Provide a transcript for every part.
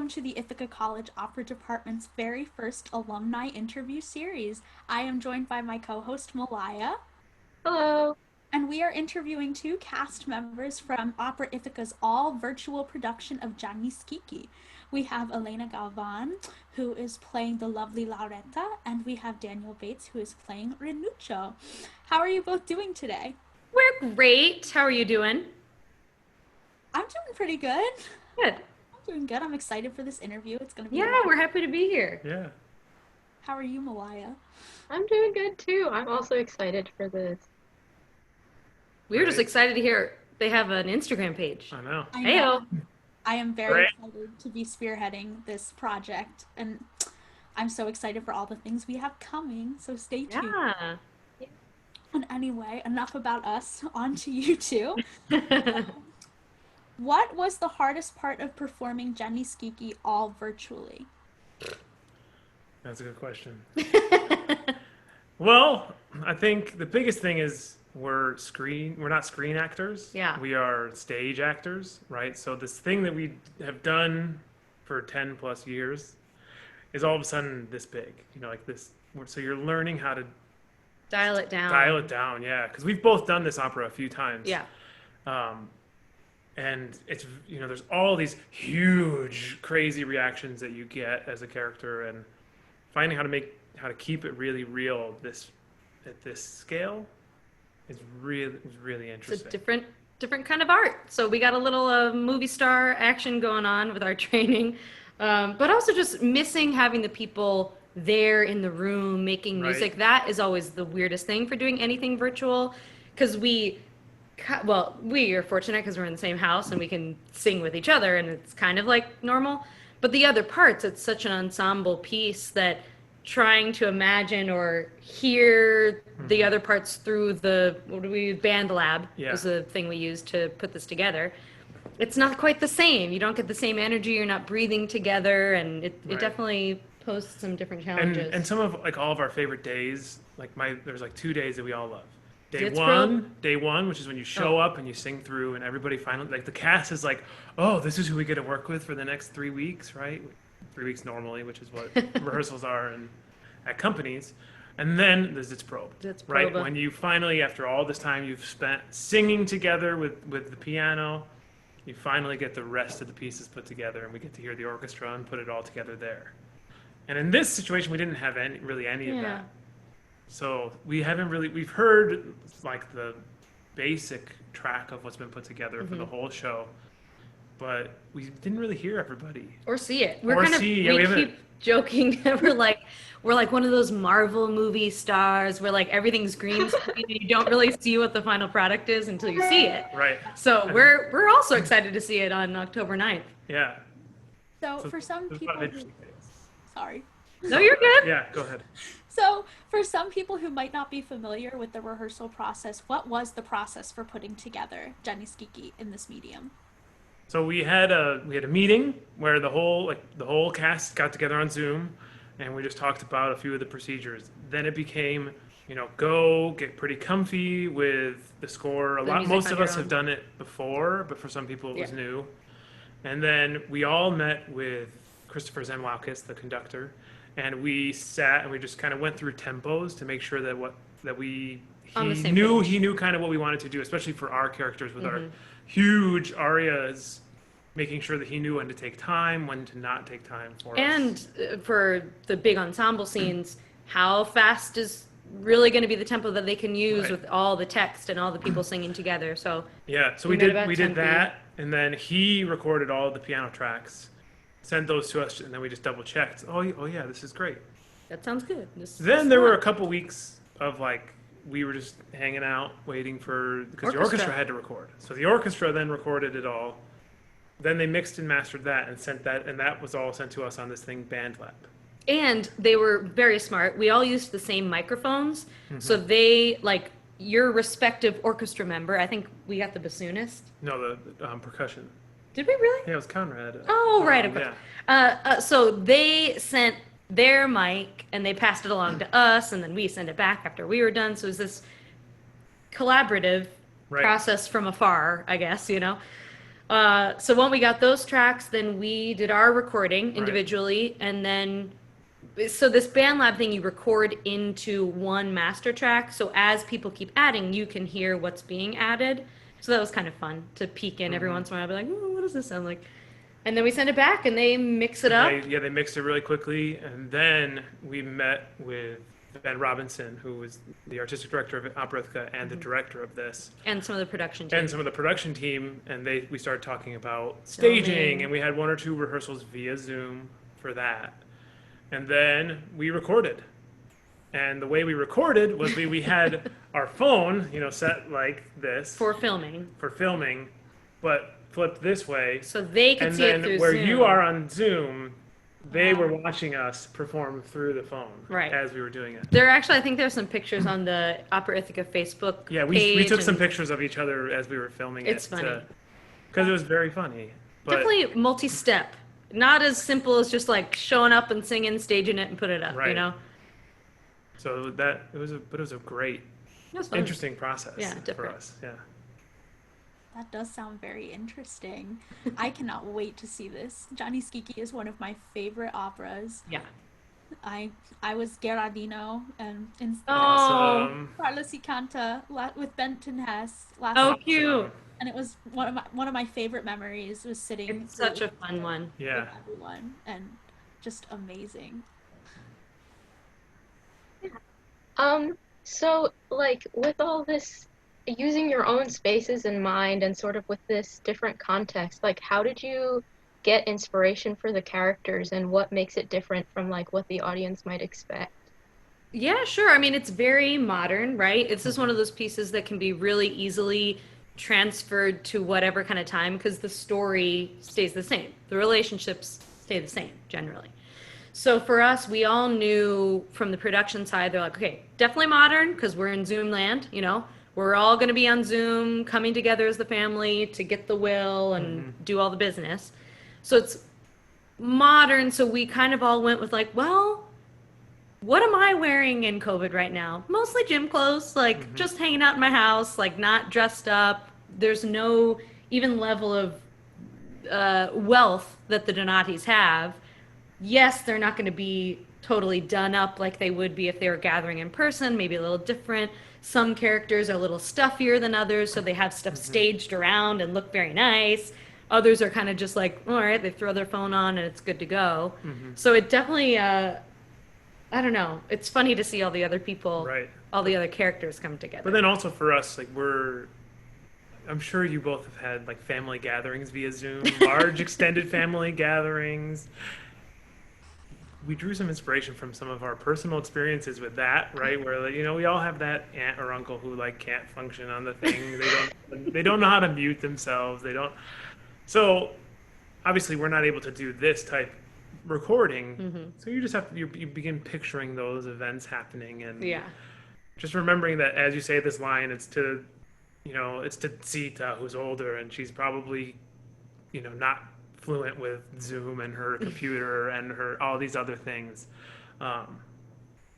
welcome to the Ithaca College Opera Department's very first alumni interview series. I am joined by my co-host Malaya, Hello. and we are interviewing two cast members from Opera Ithaca's all-virtual production of Janiksi. We have Elena Galvan, who is playing the lovely Lauretta, and we have Daniel Bates, who is playing Renuccio. How are you both doing today? We're great. How are you doing? I'm doing pretty good. Good. I'm doing good. I'm excited for this interview. It's going to be a Yeah, lot. we're happy to be here. Yeah. How are you, Malaya? I'm doing good too. I'm also excited for this. We were just Right. excited to hear they have an Instagram page. I know. I Heyo. know. I am very Great. excited to be spearheading this project, and I'm so excited for all the things we have coming, so stay tuned. Yeah. And anyway, enough about us, on to you two. What was the hardest part of performing Jenny Skiki all virtually? That's a good question. Well, I think the biggest thing is we're not screen actors. Yeah. We are stage actors, right? So this thing that we have done for 10 plus years is all of a sudden this big, like this. So you're learning how to Dial it down. dial it down, yeah, because we've both done this opera a few times. Yeah. And it's, there's all these huge, crazy reactions that you get as a character, and finding how to keep it really real at this scale is really It's interesting. a different kind of art. So we got a little movie star action going on with our training, but also just missing having the people there in the room making music. Right. That is always the weirdest thing for doing anything virtual, because we are fortunate because we're in the same house and we can sing with each other and it's kind of like normal. But the other parts, it's such an ensemble piece that trying to imagine or hear the other parts through band lab Yeah. was the thing we used to put this together. It's not quite the same. You don't get the same energy. You're not breathing together, and it Right. definitely poses some different and challenges. some of all of our favorite days, there's 2 days that we all love. It's real. Day one, which is when you show up and you sing through, and everybody finally, the cast is like, oh, this is who we get to work with for the next 3 weeks, right? 3 weeks normally, which is what rehearsals are at companies. And then there's its probe, It's right? proba. When you finally, after all this time you've spent singing together with the piano, you finally get the rest of the pieces put together, and we get to hear the orchestra and put it all together there. And in this situation, we didn't have any of Yeah. that. So we've heard the basic track of what's been put together for the whole show, but we didn't really hear everybody. Or see it. Or see, yeah, we we haven't- keep joking that we're like one of those Marvel movie stars where like everything's green screen and you don't really see what the final product is until you see it. Right. So we're also excited to see it on October 9th. Yeah. So for some There's a people lot of who, interesting things. sorry. No, you're good. Yeah, go ahead. So for some people who might not be familiar with the rehearsal process, what was the process for putting together Jenny Skiki in this medium? So we had a meeting where the whole cast got together on Zoom, and we just talked about a few of the procedures. Then it became, go get pretty comfy with the score. music Most on of your us have own. done it before, but for some people it was Yeah. new. And then we all met with Christopher Zemlaukis, the conductor, and we sat and we just kind of went through tempos to make sure that On the he same knew page. he knew kind of what we wanted to do, especially for our characters with our huge arias, making sure that he knew when to take time, when to not take time for us. And for the big ensemble scenes, how fast is really going to be the tempo that they can use Right. with all the text and all the people singing together. So Yeah, so We we met did about we did 10 that, and then he recorded all of the piano tracks, sent those to us, and then we just double checked. Oh yeah, this is great. that sounds good. This Then is there were a fun. couple weeks of we were just hanging out waiting because the Orchestra. orchestra had to record. So the orchestra then recorded it all. Then they mixed and mastered that and sent that, and that was all sent to us on this thing, BandLab. And they were very smart. We all used the same microphones. So Mm-hmm. they, like, your respective orchestra member, I think we got the bassoonist. No, the percussion. Did we really? Yeah, it was Conrad. Oh, right. Of course. Yeah. So they sent their mic and they passed it along to us, and then we sent it back after we were done. So it was this collaborative Right. process from afar, I guess, So when we got those tracks, then we did our recording Right. individually, and then so this band lab thing you record into one master track. So as people keep adding, you can hear what's being added. So that was kind of fun to peek in every once in a while. I'd be like, "Ooh, what does this sound like?" And then we send it back, and they mix it up. They mixed it really quickly, and then we met with Ben Robinson, who was the artistic director of Opera Ithaca and the director of this, And some of the production team. and some of the production team, and we started talking about Filming. staging, and we had 1 or 2 rehearsals via Zoom for that, and then we recorded. And the way we recorded was we had our phone, set like this For filming. for filming, but flipped this way. So they could And see it then through where Zoom. you are on Zoom, they Wow. were watching us perform through the phone Right. as we were doing it. There actually, I think there's some pictures on the Opera Ithaca Facebook Yeah, we page. took some and pictures of each other as we were filming It's it. funny. Because it was very funny. But Definitely multi-step. Not as simple as just like showing up and singing, staging it, and put it up. Right. You know, so it was a great, it was fun. interesting process Yeah, for different. us. Yeah. That does sound very interesting. I cannot wait to see this. Janiksi is one of my favorite operas. Yeah. I was Gerardino and in Oh, Awesome. Carlos y Canta with Benton Hess last oh, summer, cute! and it was one of my favorite memories was sitting It's such through a fun one. Yeah. with everyone and just amazing. So like with all this, using your own spaces in mind and sort of with this different context, like how did you get inspiration for the characters and what makes it different from like what the audience might expect? Yeah, sure. I mean, it's very modern, right? It's just one of those pieces that can be really easily transferred to whatever kind of time because the story stays the same. The relationships stay the same generally. So for us, we all knew from the production side, they're like, okay, definitely modern because we're in Zoom land, We're all going to be on Zoom, coming together as the family to get the will and do all the business. So it's modern. So we kind of all went with like, well, what am I wearing in COVID right now? Mostly gym clothes, like just hanging out in my house, like not dressed up. There's no even level of wealth that the Donatis have. Yes, they're not going to be totally done up like they would be if they were gathering in person, maybe a little different. Some characters are a little stuffier than others, so they have stuff staged around and look very nice. Others are kind of just like, all right, they throw their phone on and it's good to go. So it definitely, I don't know, it's funny to see all the other people, Right. all the other characters come together. But then also for us, like I'm sure you both have had like family gatherings via Zoom, large extended family gatherings. We drew some inspiration from some of our personal experiences with that, right? Where like, we all have that aunt or uncle who like can't function on the thing. They don't know how to mute themselves. They don't. So obviously we're not able to do this type recording. So you just have to you begin picturing those events happening and Yeah. just remembering that as you say this line, it's to Zita who's older and she's probably not fluent with Zoom and her computer and her all these other things,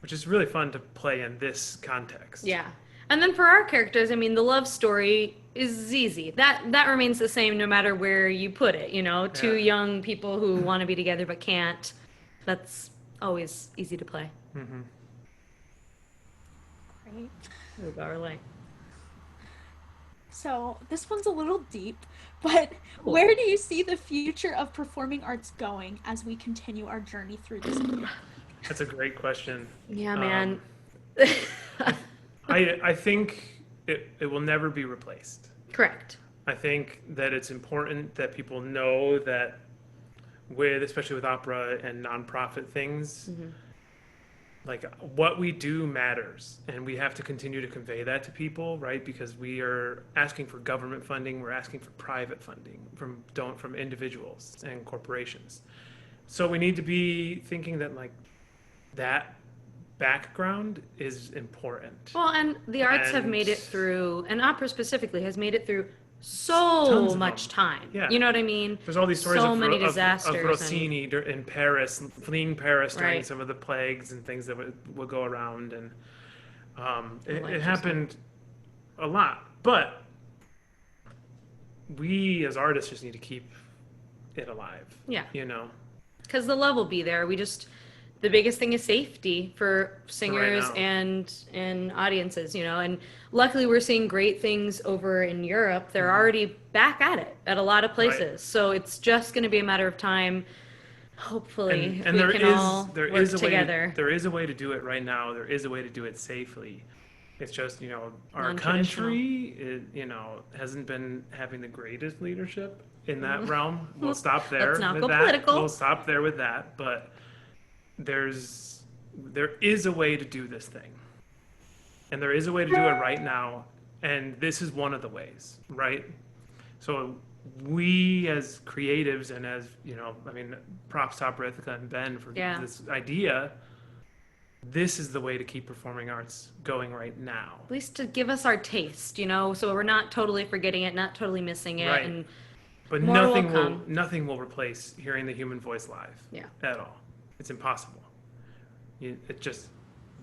which is really fun to play in this context. Yeah. And then for our characters, I mean, the love story is easy. That remains the same no matter where you put it, Two Yeah. young people who want to be together but can't. That's always easy to play. Great. Our life. So this one's a little deep, but where do you see the future of performing arts going as we continue our journey through this year? That's a great question. Yeah, man. I think it will never be replaced. Correct. I think that it's important that people know that especially with opera and nonprofit things, like what we do matters, and we have to continue to convey that to people, right? Because we are asking for government funding, we're asking for private funding from individuals and corporations. So we need to be thinking that like that background is important. Well, and the arts have And- made it through, and opera specifically has made it through Tons so of much them. time. Yeah. You know what I mean? There's all these stories so of, many of disasters Rossini in Paris, fleeing Paris during Right. some of the plagues and things that would go around, and Like it just happened a lot. But we as artists just need to keep it alive. Yeah. You know, Because the love will be there. The biggest thing is safety for singers now. and audiences, and luckily we're seeing great things over in Europe. They're already back at it at a lot of places. So it's just going to be a matter of time, hopefully, if and we can all work together. There is a way to do it right now. There is a way to do it safely. It's just, our Non-traditional. country, hasn't been having the greatest leadership in that realm. We'll stop there Let's not with go that. political. We'll stop there with that. But there is a way to do this thing. And there is a way to do it right now. And this is one of the ways, right? So we as creatives and as, props to Opera Ithaca and Ben for Yeah. this idea. This is the way to keep performing arts going right now. At least to give us our taste, so we're not totally forgetting it, not totally missing it. Right. And But more will nothing come. nothing will replace hearing the human voice live. Yeah. At all. It's impossible. It just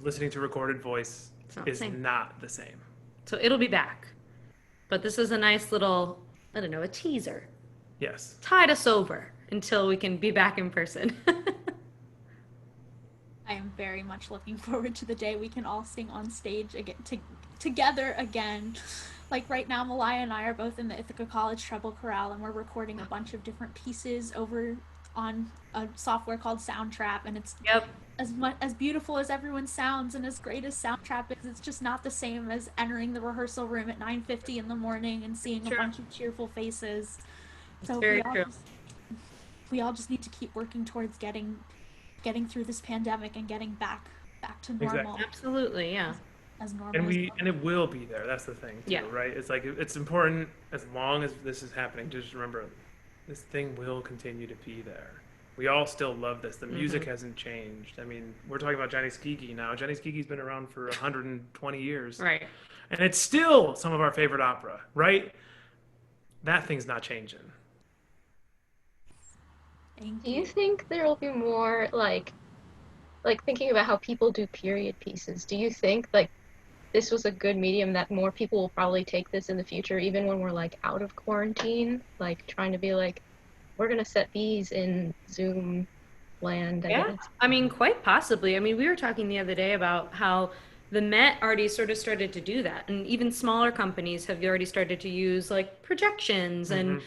listening to recorded voice not the is same. not the same. So it'll be back. But this is a nice little, I don't know, a teaser. Yes. Tide us over until we can be back in person. I am very much looking forward to the day we can all sing on stage again, together again. Like right now, Malaya and I are both in the Ithaca College Treble Chorale, and we're recording a bunch of different pieces over on a software called Soundtrap, and it's Yep. as beautiful as everyone sounds and as great as Soundtrap is. It's just not the same as entering the rehearsal room at 9:50 in the morning and seeing Sure. a bunch of cheerful faces. So very true. we all just need to keep working towards getting through this pandemic and getting back to normal. Exactly. Absolutely, yeah. As normal And as and it will be there. That's the thing too, Yeah. right? It's like it's important as long as this is happening. Just remember, this thing will continue to be there. We all still love this. The music hasn't changed. I mean, we're talking about Janiksi now. Janiski's been around for 120 years. Right. And it's still some of our favorite opera, right? That thing's not changing. Thank Do you think there will be more like thinking about how people do period pieces? Do you think like this was a good medium that more people will probably take this in the future, even when we're like out of quarantine, like trying to be like, we're gonna set these in Zoom land, I Yeah, guess. I mean, quite possibly. I mean, we were talking the other day about how the Met already sort of started to do that, and even smaller companies have already started to use like projections and,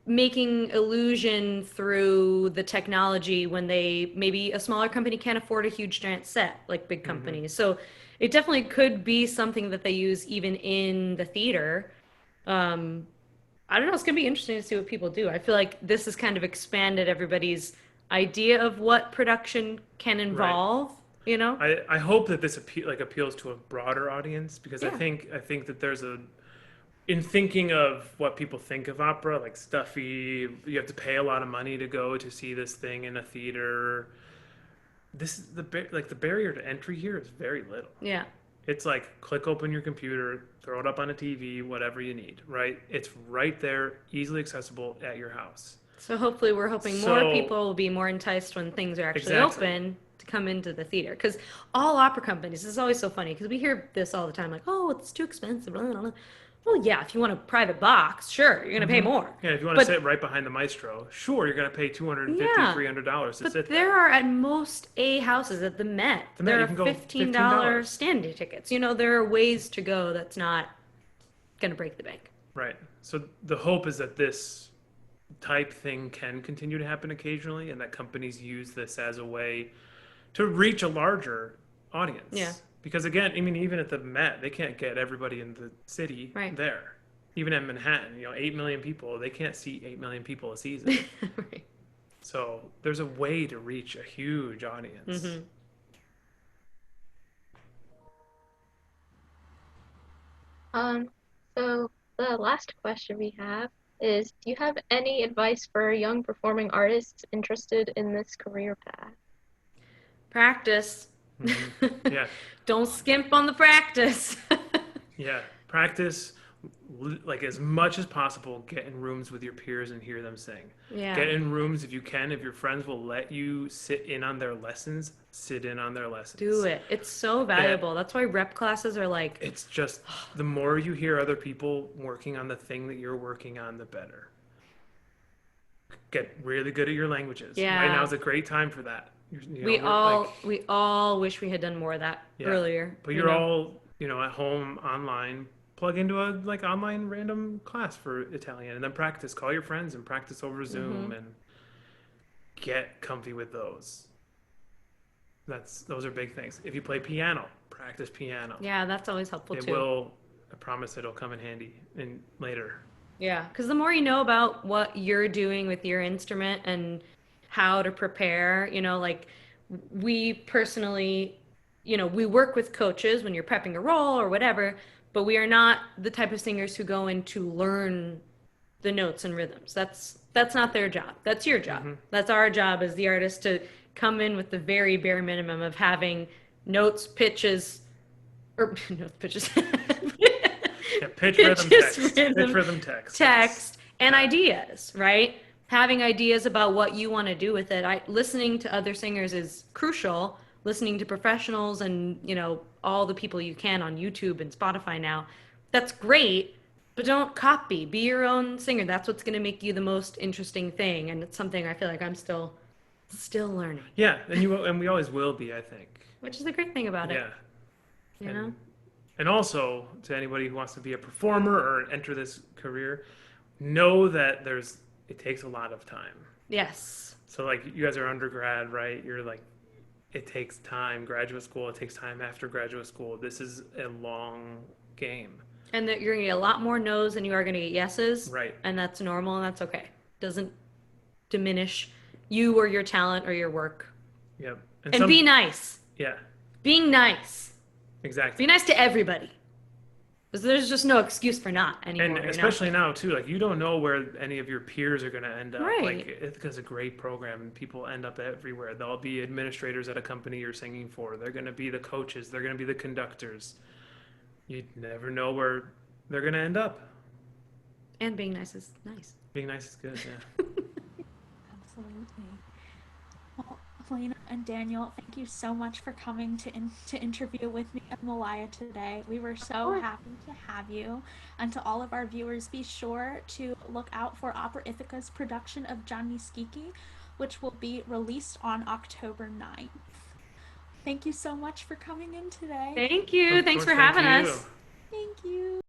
making illusion through the technology when maybe a smaller company can't afford a huge giant set like big companies. So it definitely could be something that they use even in the theater. I don't know. It's going to be interesting to see what people do. I feel like this has kind of expanded everybody's idea of what production can involve, I hope that this appeals to a broader audience because Yeah. I think that there's in thinking of what people think of opera, like stuffy, you have to pay a lot of money to go to see this thing in a theater. This is the barrier to entry here is very little. Yeah. It's like click open your computer, throw it up on a TV, whatever you need, right? It's right there, easily accessible at your house. So hopefully we're hoping more people will be more enticed when things are actually Exactly. open to come into the theater. Because all opera companies, this is always so funny because we hear this all the time, like, oh, it's too expensive. Blah, blah, blah. Well, yeah, if you want a private box, sure, you're going to pay more. Yeah, if you want to sit right behind the maestro, sure, you're going to pay $250, Yeah. $300 to But sit there are at most A houses at the Met. The Met, There you are can go $15 $15. standing tickets. There are ways to go that's not going to break the bank. Right. So the hope is that this type thing can continue to happen occasionally and that companies use this as a way to reach a larger audience. Yeah. Because again, I mean, even at the Met, they can't get everybody in the city Right. there. Even in Manhattan, 8 million people, they can't see 8 million people a season. Right. So there's a way to reach a huge audience. So the last question we have is, do you have any advice for young performing artists interested in this career path? Practice. Yeah. Don't skimp on the practice. Yeah. Practice, like as much as possible, get in rooms with your peers and hear them sing. Yeah. Get in rooms if you can. If your friends will let you sit in on their lessons, sit in on their lessons. Do it. It's so valuable. That's why rep classes are like, It's just the more you hear other people working on the thing that you're working on, the better. Get really good at your languages. Yeah. Right now is a great time for that. we all wish we had done more of that Yeah. earlier. But you're all, at home online. Plug into a online random class for Italian and then practice. Call your friends and practice over Zoom and get comfy with those. Those are big things. If you play piano, practice piano. Yeah, that's always helpful It too. will. I promise it'll come in handy later. Yeah, because the more you know about what you're doing with your instrument and how to prepare, like we personally, we work with coaches when you're prepping a role or whatever, but we are not the type of singers who go in to learn the notes and rhythms. That's not their job. That's your job. That's our job as the artist to come in with the very bare minimum of having notes, pitches, or notes, pitches. Yeah, pitch, rhythm, text. Pitch, rhythm, text. And ideas, right? Having ideas about what you want to do with it. Listening to other singers is crucial. Listening to professionals and, all the people you can on YouTube and Spotify now. That's great, but don't copy. Be your own singer. That's what's going to make you the most interesting thing. And it's something I feel like I'm still learning. Yeah, and we always will be, I think. Which is the great thing about it. Yeah. And also, to anybody who wants to be a performer or enter this career, know that it takes a lot of time. Yes. So, like, you guys are undergrad, right? You're like, it takes time. Graduate school, it takes time after graduate school. This is a long game. And that you're going to get a lot more no's than you are going to get yeses. Right. And that's normal and that's okay. Doesn't diminish you or your talent or your work. Yep. And be nice. Yeah. Being nice. Exactly. Be nice to everybody. Because there's just no excuse for not anymore. And especially now, too. Like, you don't know where any of your peers are going to end up. Right. Like, it's a great program, and people end up everywhere. They'll be administrators at a company you're singing for. They're going to be the coaches. They're going to be the conductors. You never know where they're going to end up. And being nice is nice. Being nice is good, yeah. Absolutely. Well, Elena and Daniel, thank you so much for coming to interview with me and Malaya today. We were so happy to have you. And to all of our viewers, be sure to look out for Opera Ithaca's production of Janiksi, which will be released on October 9th. Thank you so much for coming in today. Thank you. Of Thanks course, for having thank us. you. Thank you.